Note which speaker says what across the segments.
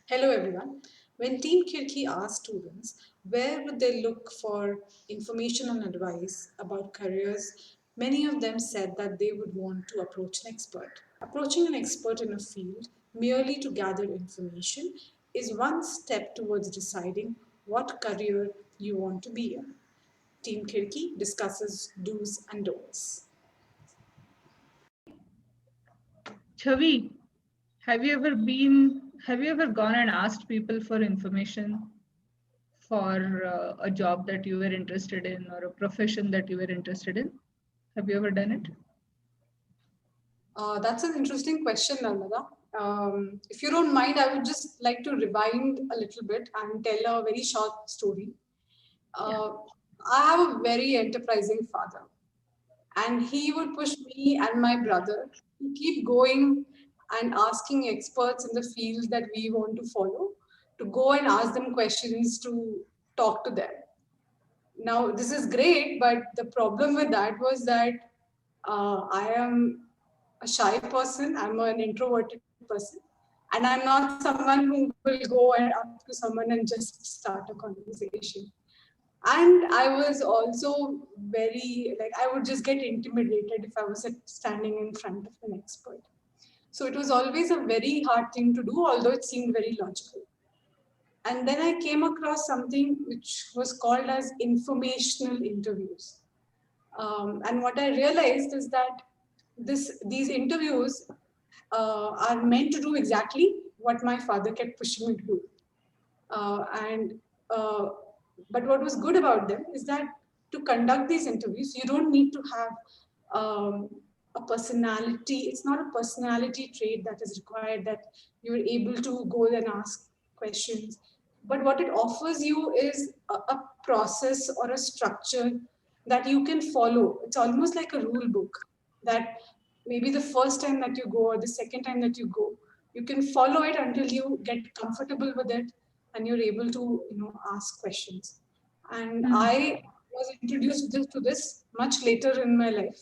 Speaker 1: Hello everyone. When Team Kirki asked students where would they look for information and advice about careers, many of them said that they would want to approach an expert. Approaching an expert in a field merely to gather information is one step towards deciding what career you want to be in. Team Kirki discusses do's and don'ts.
Speaker 2: Chavi, have you ever gone and asked people for information for a job that you were interested in or a profession that you were interested in? Have you ever done it?
Speaker 1: That's an interesting question, Narmada. If you don't mind, I would just like to rewind a little bit and tell a very short story.
Speaker 2: Yeah.
Speaker 1: Uh, I have a very enterprising father, and he would push me and my brother to keep going and asking experts in the field that we want to follow to go and ask them questions to talk to them. Now, this is great, but the problem with that was that I am a shy person, I'm an introverted person, and I'm not someone who will go and up to someone and just start a conversation. And I was also very, like, I would just get intimidated if I was standing in front of an expert. So it was always a very hard thing to do, although it seemed very logical. And then I came across something which was called as informational interviews. And what I realized is that these interviews are meant to do exactly what my father kept pushing me to do. And uh, but what was good about them is that to conduct these interviews, you don't need to have a personality. It's not a personality trait that is required that you're able to go and ask questions. But what it offers you is a process or a structure that you can follow. It's almost like a rule book that maybe the first time that you go or the second time that you go, you can follow it until you get comfortable with it and you're able to ask questions. And
Speaker 2: Hmm.
Speaker 1: I was introduced to this much later in my life.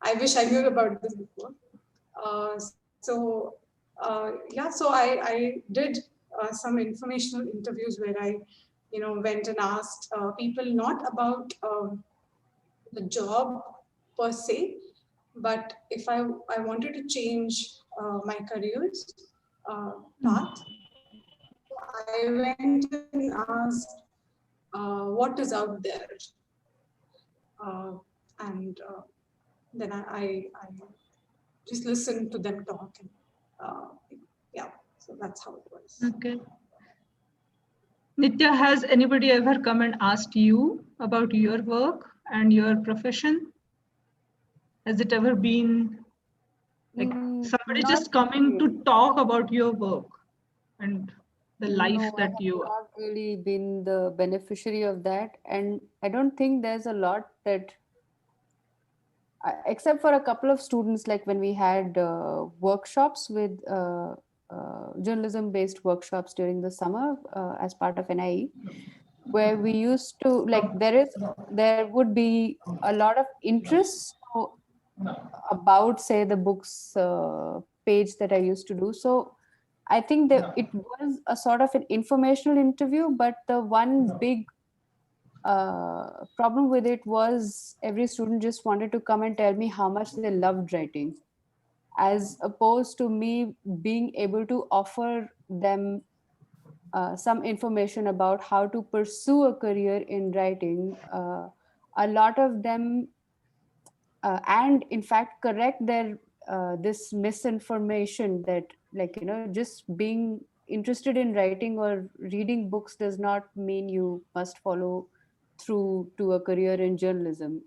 Speaker 1: I wish I knew about this before. So yeah, so I did some informational interviews where I went and asked people not about the job per se, but if I wanted to change my career's
Speaker 2: Hmm.
Speaker 1: path, I went and asked what is out there, uh, and then I just listened to them talk, and uh, yeah, so that's how it was.
Speaker 2: Okay. Nitya, has anybody ever come and asked you about your work and your profession? Has it ever been like somebody
Speaker 3: Not
Speaker 2: just coming to
Speaker 3: really.
Speaker 2: talk about your work and the life
Speaker 3: No, I
Speaker 2: that
Speaker 3: have
Speaker 2: you
Speaker 3: not really been the beneficiary of that. And I don't think there's a lot that, except for a couple of students, like when we had workshops with journalism based workshops during the summer as part of NIE, where we used to, like, there would be a lot of interest about, say, the books page that I used to do. So I think that it was a sort of an informational interview, but the one big problem with it was every student just wanted to come and tell me how much they loved writing, as opposed to me being able to offer them some information about how to pursue a career in writing. A lot of them, and in fact correct their this misinformation that, like, just being interested in writing or reading books does not mean you must follow through to a career in journalism.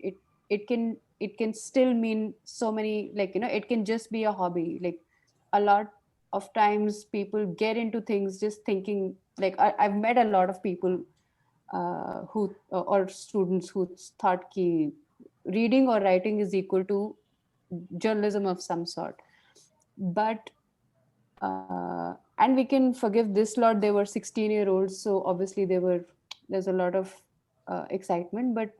Speaker 3: It can still mean so many, like, it can just be a hobby. Like, a lot of times people get into things just thinking, like, I've met a lot of people who or students who thought ki reading or writing is equal to journalism of some sort. But and we can forgive this lot, they were 16-year-olds, so obviously there's a lot of excitement. But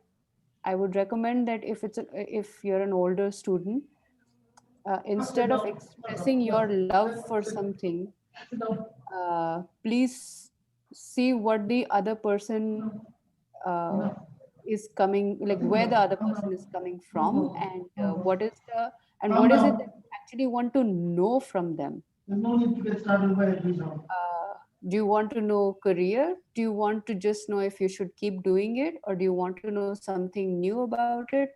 Speaker 3: I would recommend that if you're an older student, instead of expressing your love for something, please see what the other person is coming, like where the other person is coming from, and what is the and what is it that you actually want to know from them.
Speaker 4: No need to get started by this one.
Speaker 3: Do you want to know career? Do you want to just know if you should keep doing it, or do you want to know something new about it?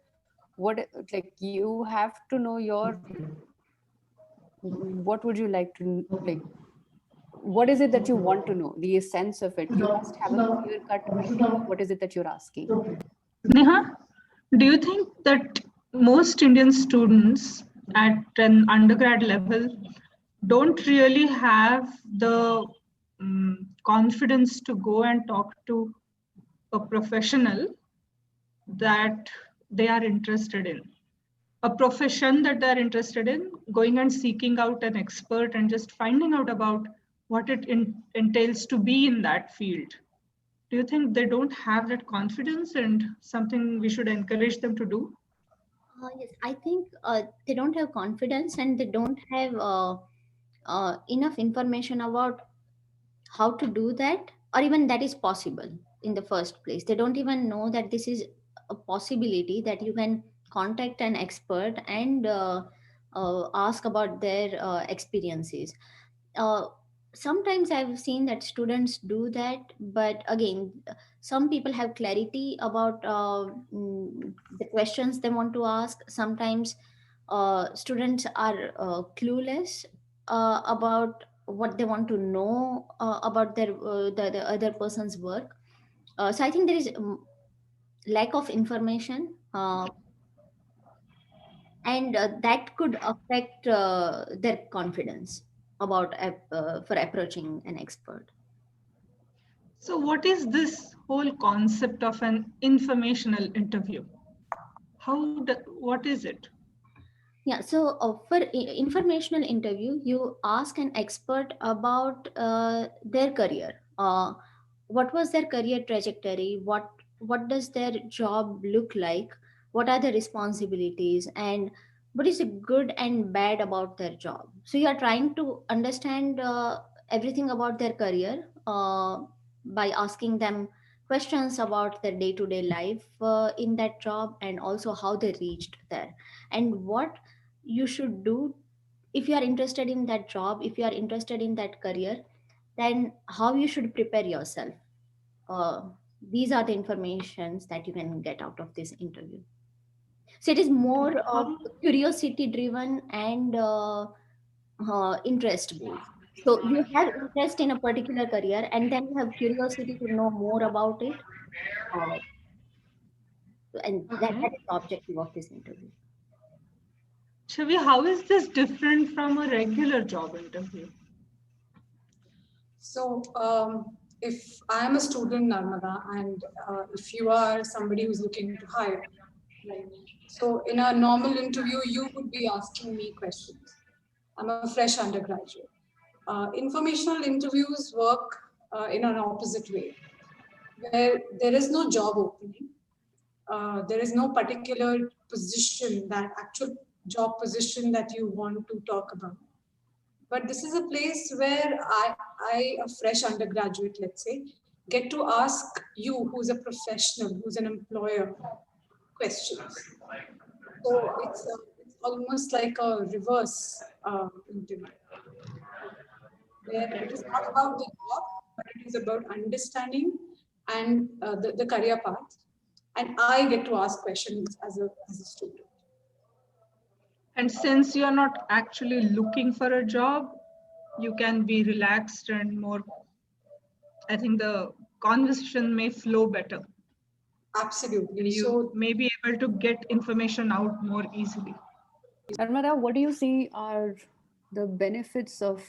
Speaker 3: Like you have to know your, what would you like to like, what is it that you want to know, the essence of it. You must have a clear cut idea of what is it that you're asking.
Speaker 2: Neha, do you think that most Indian students at an undergrad level don't really have the confidence to go and talk to a professional that they are interested in? A profession that they're interested in, going and seeking out an expert and just finding out about what it entails to be in that field. Do you think they don't have that confidence and something we should encourage them to do?
Speaker 5: Yes, I think they don't have confidence and they don't have enough information about how to do that, or even that is possible in the first place. They don't even know that this is a possibility, that you can contact an expert and ask about their experiences. Uh, Sometimes I've seen that students do that, but again, some people have clarity about the questions they want to ask. Sometimes students are clueless about what they want to know about the other person's work. So I think there is lack of information, and that could affect their confidence about for approaching an expert.
Speaker 2: So what is this whole concept of an informational interview? What is it?
Speaker 5: Yeah, so for informational interview, you ask an expert about their career. What was their career trajectory? What does their job look like? What are the responsibilities, and what is the good and bad about their job? So you are trying to understand everything about their career by asking them questions about their day-to-day life in that job, and also how they reached there, and what you should do if you are interested in that job, if you are interested in that career, then how you should prepare yourself. uh, these are the informations that you can get out of this interview. So it is more curiosity driven and interest based. So you have interest in a particular career, and then you have curiosity to know more about it, uh, and that is the objective of this interview.
Speaker 2: Chavi, how is this different from a regular job interview?
Speaker 1: So, if I am a student, Narmada, and if you are somebody who's looking to hire, right? So, in a normal interview, you would be asking me questions. I'm a fresh undergraduate. Informational interviews work in an opposite way, where there is no job opening. There is no particular position, that actual job position that you want to talk about. But this is a place where a fresh undergraduate, let's say, get to ask you, who's a professional, who's an employer, questions. So it's almost like a reverse interview, where it is not about the job, but it is about understanding and the career path. And I get to ask questions as a student.
Speaker 2: And since you're not actually looking for a job, you can be relaxed and more, I think the conversation may flow better.
Speaker 1: Absolutely.
Speaker 2: You
Speaker 1: So
Speaker 2: may be able to get information out more easily.
Speaker 3: Narmada, what do you see are the benefits of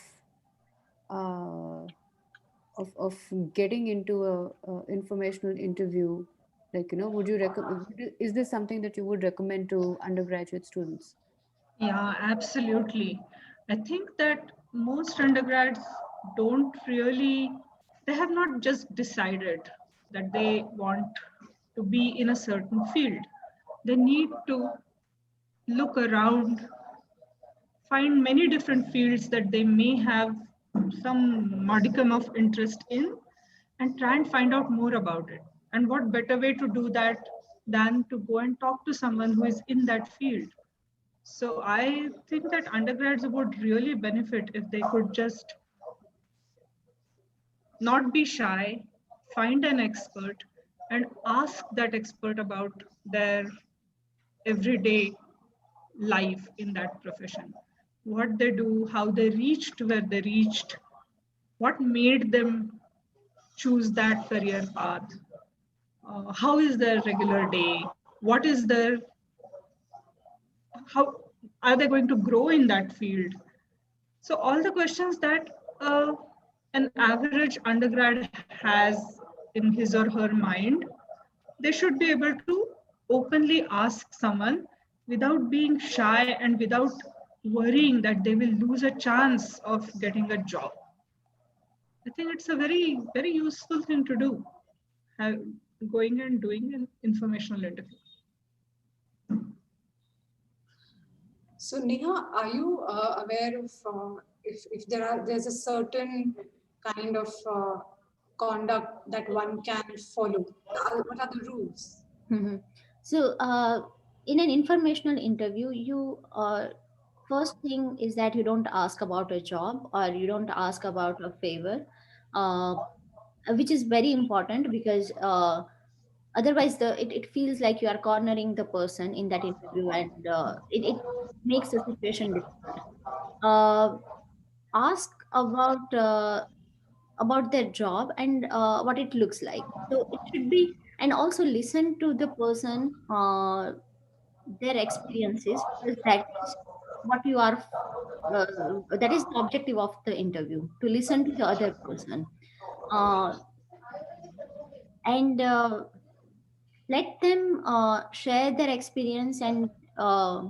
Speaker 3: getting into a informational interview? Like, would you recommend? Is this something that you would recommend to undergraduate students?
Speaker 2: Yeah, absolutely. I think that most undergrads don't really, they have not just decided that they want to be in a certain field. They need to look around, find many different fields that they may have some modicum of interest in and try and find out more about it. And what better way to do that than to go and talk to someone who is in that field? So I think that undergrads would really benefit if they could just not be shy, find an expert, and ask that expert about their everyday life in that profession. What they do, how they reached where they reached, what made them choose that career path, how is their regular day, what is their, how are they going to grow in that field. So all the questions that an average undergrad has in his or her mind, they should be able to openly ask someone without being shy and without worrying that they will lose a chance of getting a job. I think it's a very, very useful thing to do, going and doing an informational interview.
Speaker 1: So Neha, are you aware of if there's a certain kind of conduct that one can follow? What are the rules?
Speaker 5: Mhm. So, in an informational interview, you first thing is that you don't ask about a job or you don't ask about a favor, uh, which is very important because otherwise it feels like you are cornering the person in that interview, and it makes the situation difficult. Uh, Ask about their job and what it looks like. So it should be, and also listen to the person, their experiences, because that is what you are. Uh, that is the objective of the interview, to listen to the other person, uh, and let them share their experience and uh,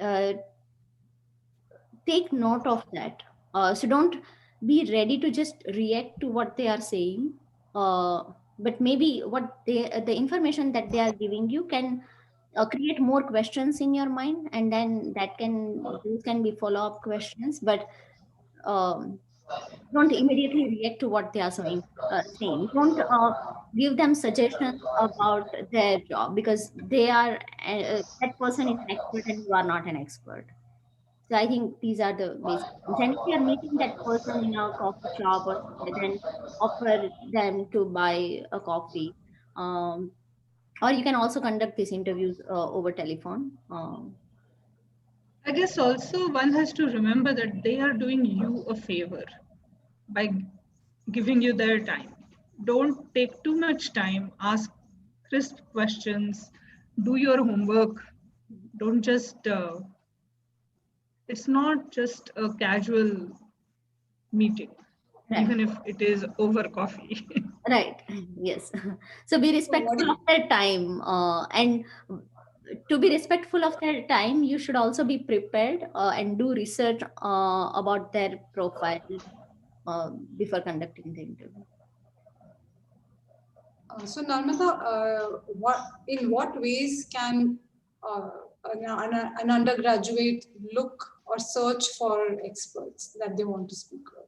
Speaker 5: uh, take note of that. So don't be ready to just react to what they are saying, uh, but maybe what the information that they are giving you can create more questions in your mind, and then those can be follow up questions. But um, don't immediately react to what they are saying. Don't give them suggestions about their job, because that person is an expert and you are not an expert. So I think these are the basic things. And if you are meeting that person in a coffee shop or somewhere, then offer them to buy a coffee. Um, or you can also conduct these interviews over telephone.
Speaker 2: I guess also one has to remember that they are doing you a favor by giving you their time. Don't take too much time, ask crisp questions, do your homework. Don't just, it's not just a casual meeting,
Speaker 5: Right.
Speaker 2: even if it is over coffee.
Speaker 5: Right. Yes. So be respectful of their time, and to be respectful of their time, you should also be prepared and do research about their profile before conducting the interview.
Speaker 1: So Narmada, in what ways can uh, an undergraduate look or search for experts that they want to speak with?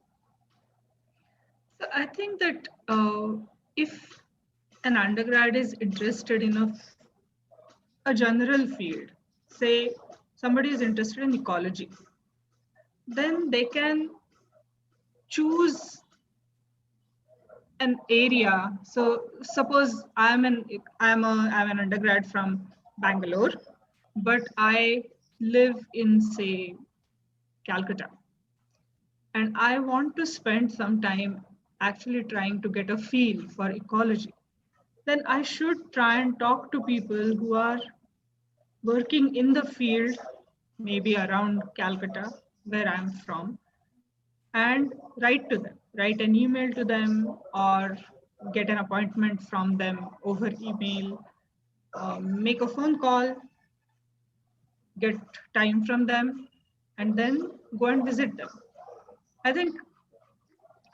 Speaker 2: So I think that if an undergrad is interested in a general field, say somebody is interested in ecology, then they can choose an area. So suppose I'm an undergrad from Bangalore, but I live in, say, Calcutta, and I want to spend some time actually trying to get a feel for ecology. Then I should try and talk to people who are working in the field, maybe around Calcutta, where I'm from, and write to them, write an email to them, or get an appointment from them over email, make a phone call, get time from them, and then go and visit them. I think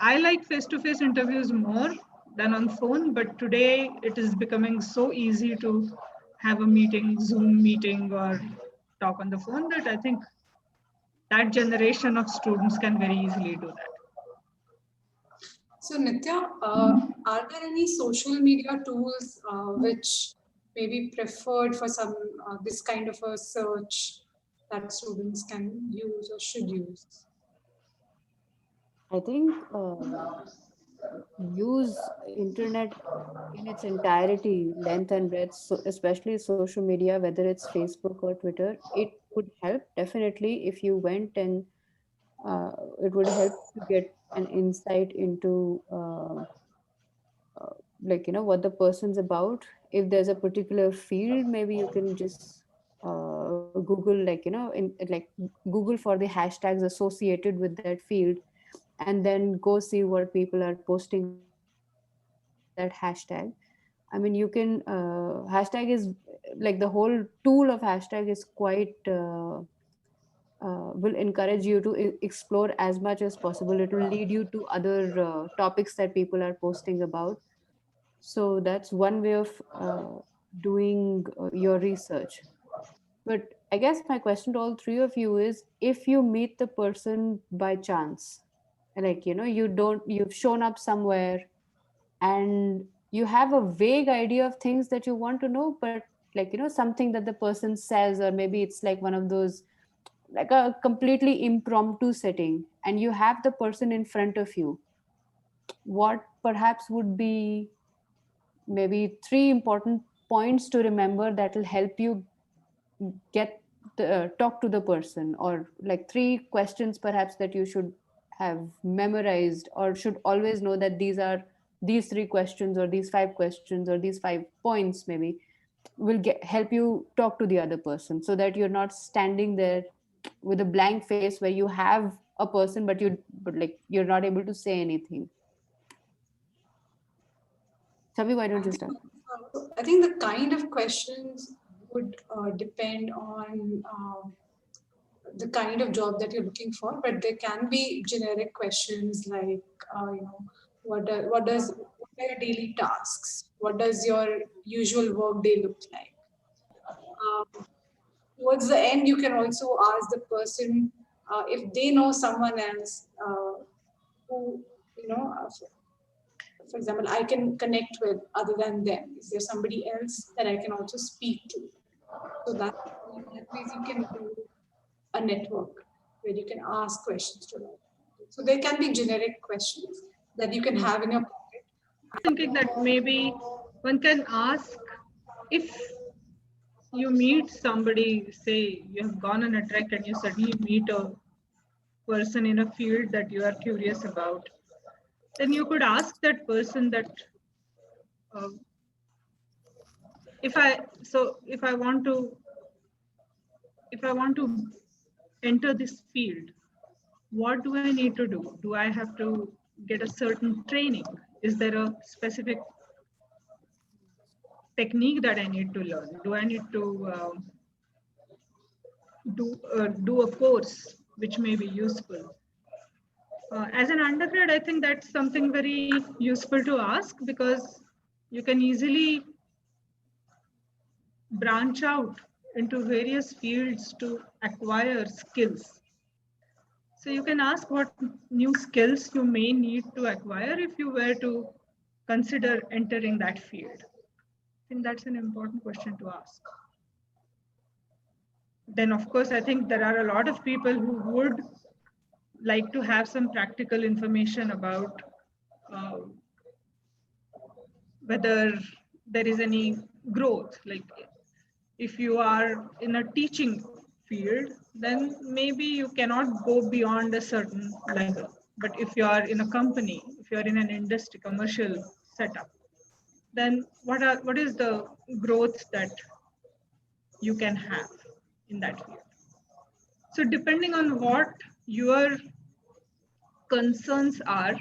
Speaker 2: I like face-to-face interviews more than on phone, but today it is becoming so easy to have a meeting, Zoom meeting, or talk on the phone, that I think that generation of students can very easily do that.
Speaker 1: So Nitya, are there any social media tools which may be preferred for some this kind of a search that students can use or should use?
Speaker 3: I think use internet in its entirety, length and breadth, so especially social media, whether it's Facebook or Twitter, it would help definitely if you went and it would help to get an insight into like what the person's about. If there's a particular field, maybe you can just Google, like Google for the hashtags associated with that field, and then go see what people are posting about that hashtag. I mean, you can hashtag is like the whole tool of hashtag is quite will encourage you to explore as much as possible. It will lead you to other topics that people are posting about. So that's one way of doing your research. But I guess my question to all three of you is, if you meet the person by chance, like you've shown up somewhere and you have a vague idea of things that you want to know, but like something that the person says, or maybe it's like one of those, like a completely impromptu setting, and you have the person in front of you, what perhaps would be maybe three important points to remember that will help you get talk to the person, or like three questions perhaps that you should have memorized, or should always know that these three questions, or these five questions, or these 5 points maybe will help you talk to the other person, so that you're not standing there with a blank face where you have a person but like you're not able to say anything. Sabi, why don't you start?
Speaker 1: I think the kind of questions would depend on the kind of job that you're looking for, but there can be generic questions like, what are your daily tasks? What does your usual work day look like? Towards the end, you can also ask the person if they know someone else who, for example, I can connect with other than them. Is there somebody else that I can also speak to? So that ways you can do a network where you can ask questions to them. So there can be generic questions that you can have in your pocket.
Speaker 2: Thinking that maybe one can ask, if you meet somebody, say you have gone on a trek and you suddenly meet a person in a field that you are curious about, then you could ask that person that uh, if I want to enter this field, what do I need to do? Do I have to get a certain training? Is there a specific technique that I need to learn? Do I need to do a course which may be useful? As an undergrad, I think that's something very useful to ask, because you can easily branch out into various fields to acquire skills. So you can ask what new skills you may need to acquire if you were to consider entering that field. I think that's an important question to ask. Then, of course, I think there are a lot of people who would like to have some practical information about whether there is any growth. Like if you are in a teaching field, then maybe you cannot go beyond a certain level. But if you are in a company, if you are in an industry, commercial setup, then what is the growth that you can have in that field? So depending on what your concerns are,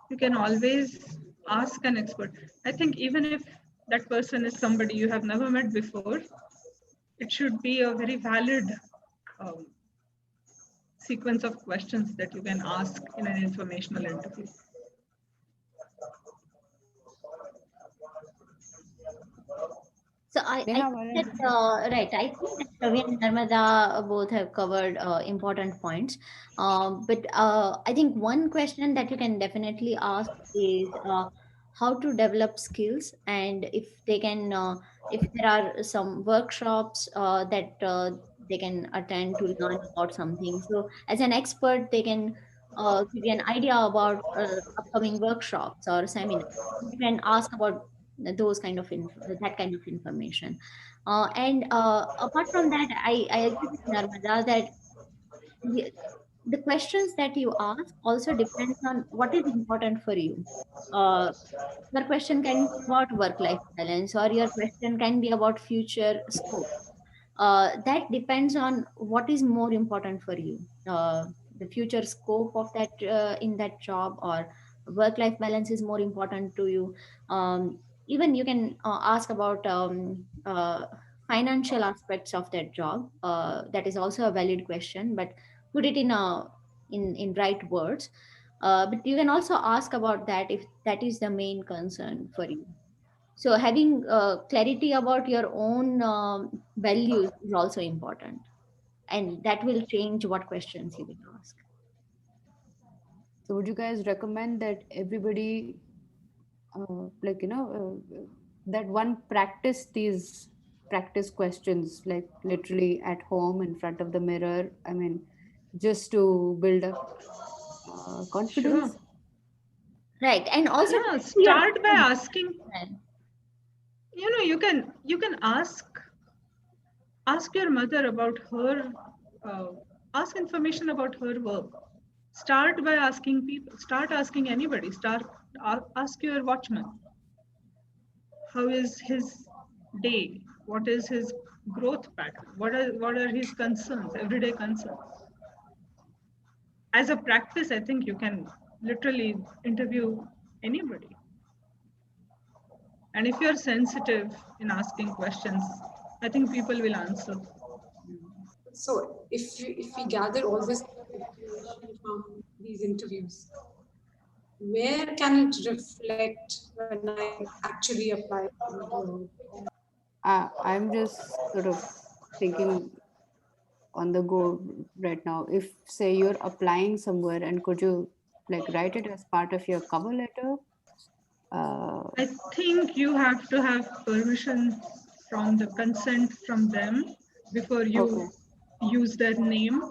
Speaker 2: you can always ask an expert. I think even if that person is somebody you have never met before, it should be a very valid um, sequence of questions that you can ask in an informational interview.
Speaker 5: So I
Speaker 3: Neha,
Speaker 5: think
Speaker 3: why don't
Speaker 5: that,
Speaker 3: you-
Speaker 5: right, I think that Ravi and Narmada both have covered important points. But I think one question that you can definitely ask is how to develop skills, and if there are some workshops that they can attend to learn about something. So as an expert, they can give you an idea about upcoming workshops or seminars. You can ask about those kind of that kind of information. And apart from that, I agree with Narmada that the, the questions that you ask also depends on what is important for you. Uh, your question can be about work-life balance, or your question can be about future scope. That depends on what is more important for you. The future scope of that in that job, or work-life balance is more important to you. Even you can ask about financial aspects of that job. That is also a valid question, but put it in right words. But you can also ask about that if that is the main concern for you. So having clarity about your own values is also important, and that will change what questions you will ask.
Speaker 3: So would you guys recommend that everybody, that one practice these practice questions, like literally at home in front of the mirror? I mean, just to build up
Speaker 2: Sure.
Speaker 3: confidence.
Speaker 5: Right, and also
Speaker 2: Yeah,
Speaker 5: talk to your
Speaker 2: start by
Speaker 5: parents.
Speaker 2: asking,
Speaker 5: Right.
Speaker 2: you can ask your mother about her, uh, ask information about her work. Start by asking people, start asking anybody, ask your watchman, how is his day? What is his growth pattern? What are his concerns, everyday concerns? As a practice, I think you can literally interview anybody. And if you're sensitive in asking questions, I think people will answer.
Speaker 1: So if we gather all this information from these interviews, where can it reflect when I actually apply for a job?
Speaker 3: I'm just sort of thinking on the go right now. If say you're applying somewhere, and could you like write it as part of your cover letter?
Speaker 2: I think you have to have permission from the consent from them before
Speaker 3: Okay.
Speaker 2: you use their name.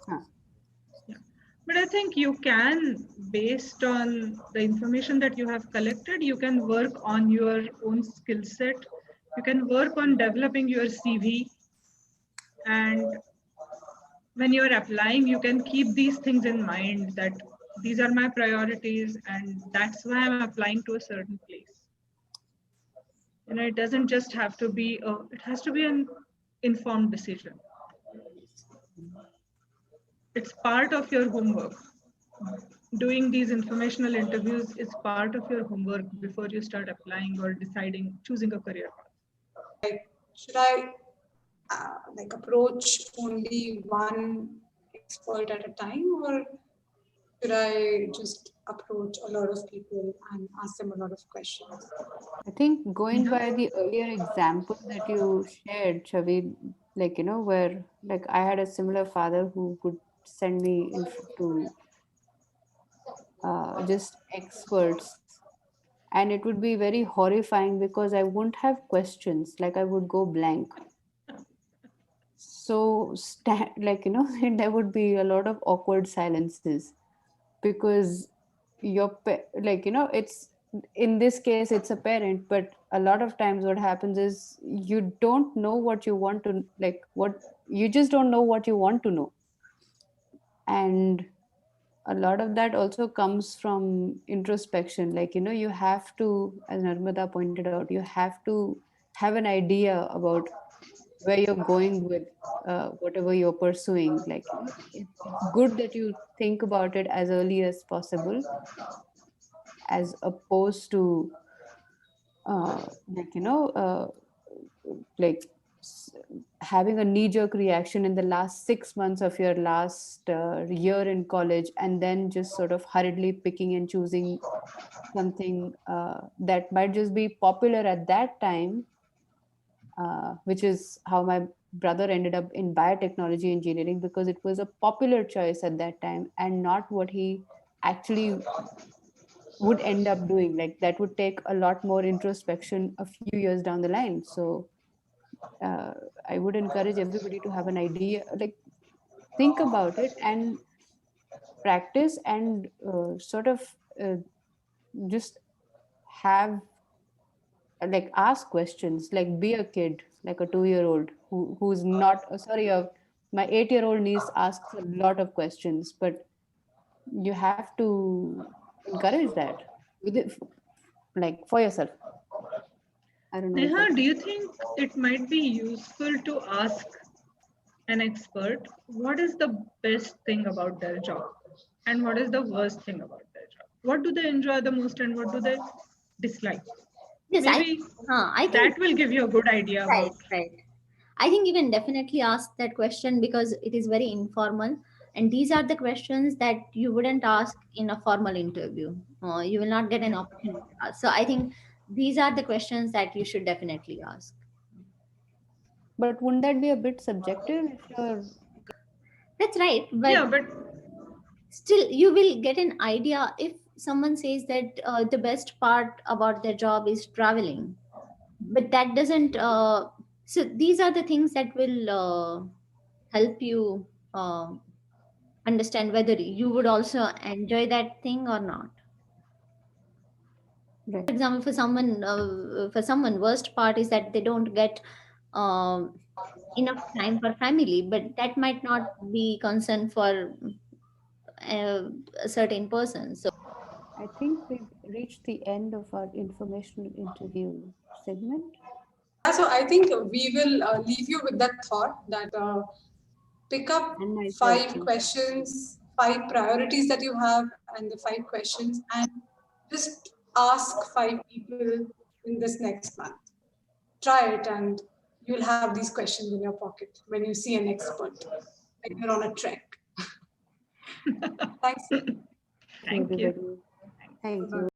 Speaker 3: Huh.
Speaker 2: Yeah. But I think you can, based on the information that you have collected, you can work on your own skill set. You can work on developing your CV. And when you're applying, you can keep these things in mind, that these are my priorities and that's why I'm applying to a certain place. It doesn't just have to be, it has to be an informed decision. It's part of your homework. Doing these informational interviews is part of your homework before you start applying or deciding, choosing a career path.
Speaker 1: Like, should I like approach only one expert at a time, or should I just approach a lot of people and ask them a lot of questions?
Speaker 3: I think going
Speaker 2: Neha?
Speaker 3: by the earlier example that you shared, Chavi, where like I had a similar father who could send me to just experts, and it would be very horrifying because I wouldn't have questions, like I would go blank. So, there would be a lot of awkward silences because it's in this case it's a parent, but a lot of times what happens is you don't know what you want to, like what you just don't know what you want to know. And a lot of that also comes from introspection. You have to, as Narmada pointed out, you have to have an idea about where you're going with whatever you're pursuing. It's good that you think about it as early as possible, as opposed to uh, like you know uh, like s- having a knee jerk reaction in the last 6 months of your last year in college, and then just sort of hurriedly picking and choosing something that might just be popular at that time, which is how my brother ended up in biotechnology engineering, because it was a popular choice at that time and not what he actually would end up doing. Like that would take a lot more introspection a few years down the line. So I would encourage everybody to have an idea, like think about it and practice and sort of just have like ask questions, like be a kid, like a 2-year-old who's not sorry my 8-year-old niece asks a lot of questions, but you have to encourage that with it, like for yourself. I don't know if
Speaker 2: Neha,
Speaker 3: that's-
Speaker 2: do you think it might be useful to ask an expert what is the best thing about their job and what is the worst thing about their job? What do they enjoy the most and what do they dislike?
Speaker 5: Yes,
Speaker 2: Maybe
Speaker 5: I think
Speaker 2: that will give you a good idea
Speaker 5: right,
Speaker 2: about.
Speaker 5: right. I think you can definitely ask that question because it is very informal. And these are the questions that you wouldn't ask in a formal interview. You will not get an opportunity to ask. So I think these are the questions that you should definitely ask.
Speaker 3: but wouldn't that be a bit subjective if you're
Speaker 5: That's right.
Speaker 2: Yeah,
Speaker 5: But
Speaker 2: but
Speaker 5: still, you will get an idea if someone says that the best part about their job is traveling. But that doesn't. So these are the things that will help you understand whether you would also enjoy that thing or not.
Speaker 3: right?
Speaker 5: For example, for someone worst part is that they don't get um, enough time for family, but that might not be concern for a certain person. So
Speaker 3: I think we've reached the end of our informational interview segment.
Speaker 1: Yeah, so I think we will leave you with that thought that pick up
Speaker 3: And myself
Speaker 1: 5
Speaker 3: too.
Speaker 1: questions, 5 priorities that you have, and the 5 questions, and just ask 5 people in this next month. Try it, and you'll have these questions in your pocket when you see an expert, when you're on a trek. Thanks.
Speaker 2: thank you.
Speaker 3: Everybody. Thank you.